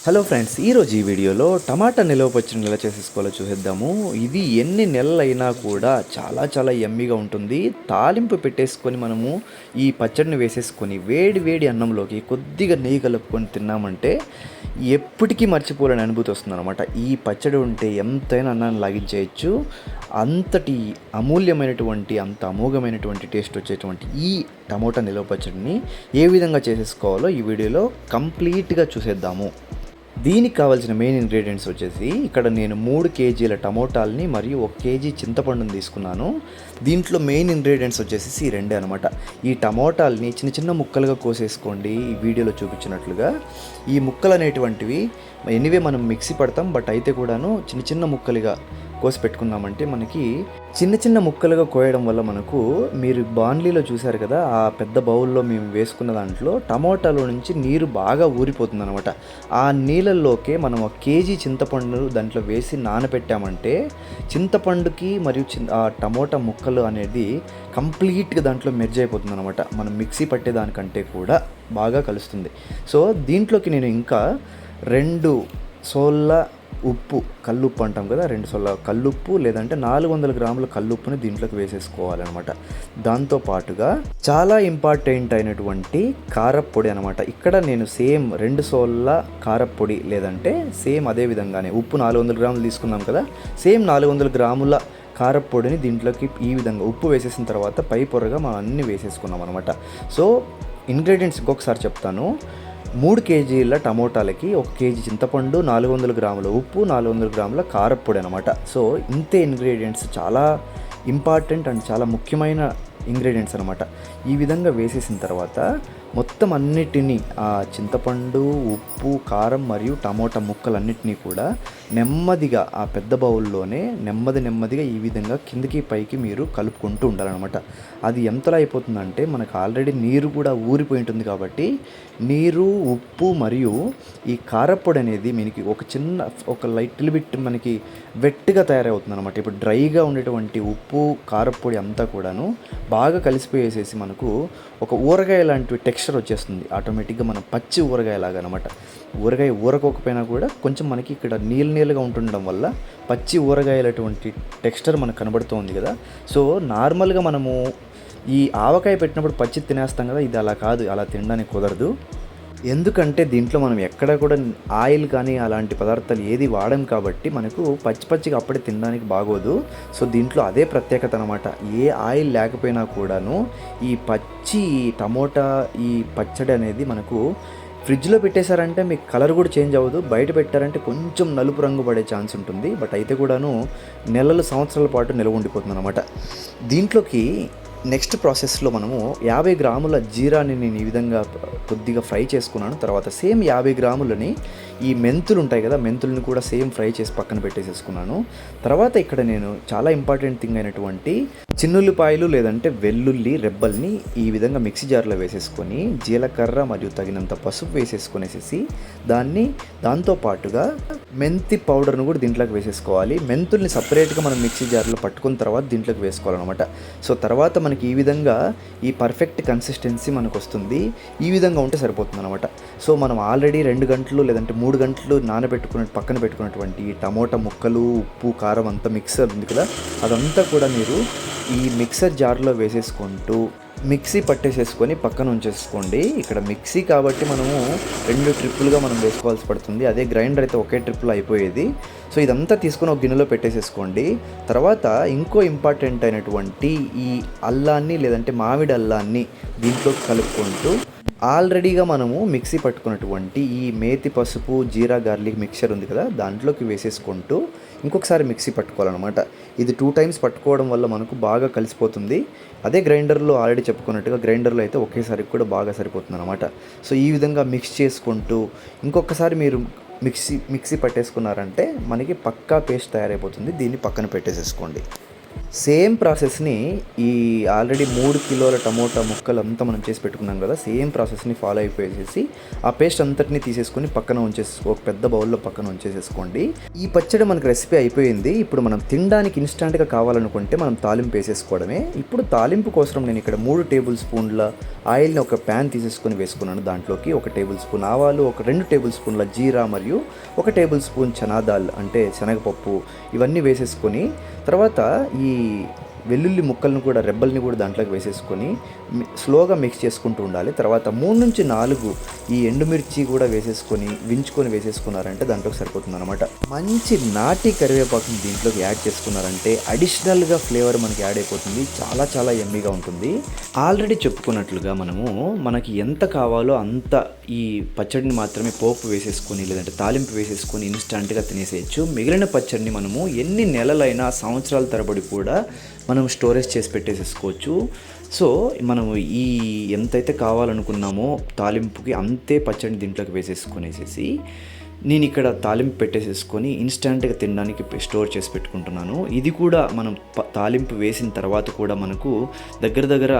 Hello friends, ఈరోజు ఈ వీడియోలో టమాటా నిల్వ పచ్చడిని ఎలా చేసేసుకోవాలో చూసేద్దాము. ఇది ఎన్ని నెలలైనా కూడా చాలా చాలా యమ్మీగా ఉంటుంది. తాలింపు పెట్టేసుకొని మనము ఈ పచ్చడిని వేసేసుకొని వేడి వేడి అన్నంలోకి కొద్దిగా నెయ్యి కలుపుకొని తిన్నామంటే ఎప్పటికీ మర్చిపోలేని అనుభూతి వస్తుందన్నమాట. ఈ పచ్చడి ఉంటే ఎంతైనా అన్నాన్ని లాగించేయచ్చు. అంతటి అమూల్యమైనటువంటి అంత అమోఘమైనటువంటి టేస్ట్ వచ్చేటువంటి ఈ టమోటా నిల్వ పచ్చడిని ఏ విధంగా చేసేసుకోవాలో ఈ వీడియోలో కంప్లీట్గా చూసేద్దాము. దీనికి కావాల్సిన మెయిన్ ఇంగ్రీడియంట్స్ వచ్చేసి ఇక్కడ నేను 3 కేజీల టమోటాలని మరియు 1 కేజీ చింతపండుని తీసుకున్నాను. దీంట్లో మెయిన్ ఇంగ్రీడియంట్స్ వచ్చేసి ఈ రెండే అనమాట. ఈ టమోటాలని చిన్న చిన్న ముక్కలుగా కోసేసుకోండి, ఈ వీడియోలో చూపించినట్లుగా. ఈ ముక్కలు అనేటువంటివి ఎనీవే మనం మిక్సీ పడతాం, బట్ అయితే కూడాను చిన్న చిన్న ముక్కలుగా కోసి పెట్టుకున్నామంటే మనకి చిన్న చిన్న ముక్కలుగా కోయడం వల్ల మనకు మీరు బాండ్లీలో చూసారు కదా, ఆ పెద్ద బౌల్లో మేము వేసుకున్న దాంట్లో టమోటాలో నుంచి నీరు బాగా ఊరిపోతుంది అనమాట. ఆ నీళ్ళల్లోకే మనం 1 కేజీ చింతపండు దాంట్లో వేసి నానబెట్టామంటే చింతపండుకి మరియు ఆ టమోటా ముక్కలు అనేది కంప్లీట్గా దాంట్లో మెర్జ్ అయిపోతుంది అనమాట. మనం మిక్సీ పట్టేదానికంటే కూడా బాగా కలుస్తుంది. సో దీంట్లోకి నేను ఇంకా 2 సోళ్ళ ఉప్పు, కల్లుప్పు అంటాం కదా, 2 సోళ్ళ కల్లుప్పు లేదంటే 400 గ్రాముల కల్లుప్పుని దీంట్లోకి వేసేసుకోవాలన్నమాట. దాంతోపాటుగా చాలా ఇంపార్టెంట్ అయినటువంటి కారప్పొడి అనమాట. ఇక్కడ నేను సేమ్ 2 సోళ్ళ కారప్పొడి లేదంటే సేమ్ అదే విధంగానే ఉప్పు 400 గ్రాములు తీసుకున్నాం కదా, సేమ్ 400 గ్రాముల కారప్పొడిని దీంట్లోకి ఈ విధంగా ఉప్పు వేసేసిన తర్వాత పై పొరగా మనం అన్నీ వేసేసుకున్నాం అనమాట. సో ఇంగ్రీడియంట్స్ ఇంకొకసారి చెప్తాను. 3 కేజీల టమోటాలకి 1 కేజీ చింతపండు, 400 గ్రాముల ఉప్పు, 400 గ్రాముల కారప్పొడి అనమాట. సో ఇంతే ఇంగ్రీడియంట్స్, చాలా ఇంపార్టెంట్ అండ్ చాలా ముఖ్యమైన ఇంగ్రీడియంట్స్ అనమాట. ఈ విధంగా వేసేసిన తర్వాత మొత్తం అన్నిటినీ ఆ చింతపండు, ఉప్పు, కారం మరియు టమోటా ముక్కలన్నిటినీ కూడా నెమ్మదిగా ఆ పెద్ద బౌల్లోనే నెమ్మదిగా ఈ విధంగా కిందకి పైకి మీరు కలుపుకుంటూ ఉండాలన్నమాట. అది ఎంతలా అయిపోతుందంటే మనకు ఆల్రెడీ నీరు కూడా ఊరిపోయి ఉంటుంది కాబట్టి నీరు, ఉప్పు మరియు ఈ కారప్పొడి అనేది మనకి ఒక లిటిల్ బిట్ మనకి వెట్గా తయారవుతుంది అనమాట. ఇప్పుడు డ్రైగా ఉండేటువంటి ఉప్పు, కారప్పొడి అంతా కూడాను బాగా కలిసిపోయేసేసి మనకు ఒక ఊరగాయ లాంటి టెక్స్చర్ వచ్చేస్తుంది ఆటోమేటిక్గా. మనం పచ్చి ఊరగాయ లాగా అనమాట. ఊరగాయ ఊరకోకపోయినా కూడా కొంచెం మనకి ఇక్కడ నీళ్ళగా ఉంటుండడం వల్ల పచ్చి ఊరగాయలటువంటి టెక్స్చర్ మనకు కనబడుతోంది కదా. సో నార్మల్గా మనము ఈ ఆవకాయ పెట్టినప్పుడు పచ్చి తినేస్తాం కదా, ఇది అలా కాదు, అలా తినడానికి కుదరదు. ఎందుకంటే దీంట్లో మనం ఎక్కడ కూడా ఆయిల్ కానీ అలాంటి పదార్థాలు ఏది వాడం కాబట్టి మనకు పచ్చిగా అప్పుడే తినడానికి బాగోదు. సో దీంట్లో అదే ప్రత్యేకత అనమాట. ఏ ఆయిల్ లేకపోయినా కూడాను ఈ పచ్చి టమోటా ఈ పచ్చడి అనేది మనకు ఫ్రిడ్జ్లో పెట్టేశారంటే మీకు కలర్ కూడా చేంజ్ అవ్వదు. బయట పెట్టారంటే కొంచెం నలుపు రంగు పడే ఛాన్స్ ఉంటుంది, బట్ అయితే కూడాను సంవత్సరాల పాటు నిల్వ ఉండిపోతుంది అనమాట. దీంట్లోకి నెక్స్ట్ ప్రాసెస్లో మనము 50 గ్రాముల జీరాని నేను ఈ విధంగా కొద్దిగా ఫ్రై చేసుకున్నాను. తర్వాత సేమ్ 50 గ్రాములని ఈ మెంతులు ఉంటాయి కదా, మెంతులను కూడా సేమ్ ఫ్రై చేసి పక్కన పెట్టేసేసుకున్నాను. తర్వాత ఇక్కడ నేను చాలా ఇంపార్టెంట్ థింగ్ అయినటువంటి చిన్నుల్లిపాయలు లేదంటే వెల్లుల్లి రెబ్బల్ని ఈ విధంగా మిక్సీ జార్లో వేసేసుకొని జీలకర్ర మరియు తగినంత పసుపు వేసేసుకునేసేసి దాంతోపాటుగా మెంతి పౌడర్ను కూడా దీంట్లోకి వేసేసుకోవాలి. మెంతుల్ని సపరేట్గా మనం మిక్సీ జార్లో పట్టుకున్న తర్వాత దీంట్లోకి వేసుకోవాలన్నమాట. సో తర్వాత మనకి ఈ విధంగా ఈ పర్ఫెక్ట్ కన్సిస్టెన్సీ మనకు వస్తుంది. ఈ విధంగా ఉంటే సరిపోతుంది అనమాట. సో మనం ఆల్రెడీ 2 గంటలు లేదంటే 3 గంటలు పక్కన పెట్టుకున్నటువంటి ఈ టమోటా ముక్కలు, ఉప్పు, కారం అంతా మిక్సర్ ఉంది కదా, అదంతా కూడా మీరు ఈ మిక్సర్ జార్లో వేసేసుకుంటూ మిక్సీ పట్టేసేసుకొని పక్కన ఉంచేసుకోండి. ఇక్కడ మిక్సీ కాబట్టి మనము 2 ట్రిప్పులుగా మనం వేసుకోవాల్సి పడుతుంది. అదే గ్రైండర్ అయితే ఒకే ట్రిప్పులో అయిపోయేది. సో ఇదంతా తీసుకొని ఒక గిన్నెలో పెట్టేసేసుకోండి. తర్వాత ఇంకో ఇంపార్టెంట్ అయినటువంటి ఈ అల్లాన్ని లేదంటే మామిడి అల్లాన్ని దీంట్లో కలుపుకుంటూ ఆల్రెడీగా మనము మిక్సీ పట్టుకున్నటువంటి ఈ మేతి, పసుపు, జీరా, గార్లిక్ మిక్చర్ ఉంది కదా, దాంట్లోకి వేసేసుకుంటూ ఇంకొకసారి మిక్సీ పట్టుకోవాలన్నమాట. ఇది 2 టైమ్స్ పట్టుకోవడం వల్ల మనకు బాగా కలిసిపోతుంది. అదే గ్రైండర్లో ఆల్రెడీ చెప్పుకున్నట్టుగా గ్రైండర్లో అయితే ఒకేసారి కూడా బాగా సరిపోతుంది అనమాట. సో ఈ విధంగా మిక్స్ చేసుకుంటూ ఇంకొకసారి మీరు మిక్సీ పట్టేసుకున్నారంటే మనకి పక్కా పేస్ట్ తయారైపోతుంది. దీన్ని పక్కన పెట్టేసేసుకోండి. సేమ్ ప్రాసెస్ని ఈ ఆల్రెడీ 3 కిలోల టమోటా ముక్కలు అంతా మనం చేసి పెట్టుకున్నాం కదా, సేమ్ ప్రాసెస్ని ఫాలో అయిపోయేసి ఆ పేస్ట్ అంతటిని తీసేసుకొని పక్కన ఒక పెద్ద బౌల్లో పక్కన ఉంచేసేసుకోండి. ఈ పచ్చడి మనకు రెసిపీ అయిపోయింది. ఇప్పుడు మనం తినడానికి ఇన్స్టాంట్గా కావాలనుకుంటే మనం తాలింపు వేసేసుకోవడమే. ఇప్పుడు తాలింపు కోసం నేను ఇక్కడ 3 టేబుల్ స్పూన్ల ఆయిల్ని ఒక ప్యాన్ తీసేసుకొని వేసుకున్నాను. దాంట్లోకి 1 టేబుల్ స్పూన్ ఆవాలు, 2 టేబుల్ స్పూన్ల జీరా మరియు 1 టేబుల్ స్పూన్ చనాదాల్ అంటే శనగపప్పు ఇవన్నీ వేసేసుకొని తర్వాత ఈ వెల్లుల్లి ముక్కలను కూడా రెబ్బల్ని కూడా దాంట్లోకి వేసేసుకొని స్లోగా మిక్స్ చేసుకుంటూ ఉండాలి. తర్వాత 3 నుంచి 4 ఈ ఎండుమిర్చి కూడా వించుకొని వేసేసుకున్నారంటే దాంట్లోకి సరిపోతుంది అనమాట. మంచి నాటి కరివేపాకుని దీంట్లోకి యాడ్ చేసుకున్నారంటే అడిషనల్గా ఫ్లేవర్ మనకి యాడ్ అయిపోతుంది. చాలా చాలా యమ్మీగా ఉంటుంది. ఆల్రెడీ చెప్పుకున్నట్లుగా మనకి ఎంత కావాలో అంత ఈ పచ్చడిని మాత్రమే పోపు వేసేసుకొని లేదంటే తాలింపు వేసేసుకొని ఇన్స్టంట్గా తినేసేయచ్చు. మిగిలిన పచ్చడిని మనము ఎన్ని నెలలైనా సంవత్సరాల తరబడి కూడా మనం స్టోరేజ్ చేసి పెట్టేసేసుకోవచ్చు. సో మనము ఎంతైతే కావాలనుకున్నామో తాలింపుకి అంతే పచ్చడిని దీంట్లోకి వేసేసుకొనేసేసి నేను ఇక్కడ తాలింపు పెట్టేసేసుకొని ఇన్స్టంట్గా తినడానికి స్టోర్ చేసి పెట్టుకుంటున్నాను. ఇది కూడా మనం తాలింపు వేసిన తర్వాత కూడా మనకు దగ్గర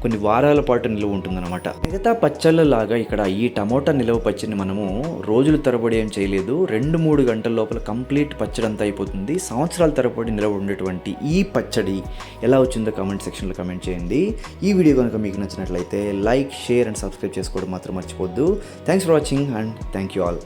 కొన్ని వారాల పాటు నిలువ ఉంటుందన్నమాట. మిగతా పచ్చళ్ళలాగా ఇక్కడ ఈ టమోటా నిలవ పచ్చడిని మనము రోజుల తరబడి ఏం చేయలేదు, 2-3 గంటల లోపల కంప్లీట్ పచ్చడి అంతా అయిపోతుంది. సంవత్సరాల తరబడి నిలవ ఉండేటువంటి ఈ పచ్చడి ఎలా వచ్చిందో కామెంట్ సెక్షన్లో కామెంట్ చేయండి. ఈ వీడియో కనుక మీకు నచ్చినట్లయితే లైక్, షేర్ అండ్ సబ్స్క్రైబ్ చేసుకోవడం మాత్రం మర్చిపోద్దు. Thanks for watching and thank you all.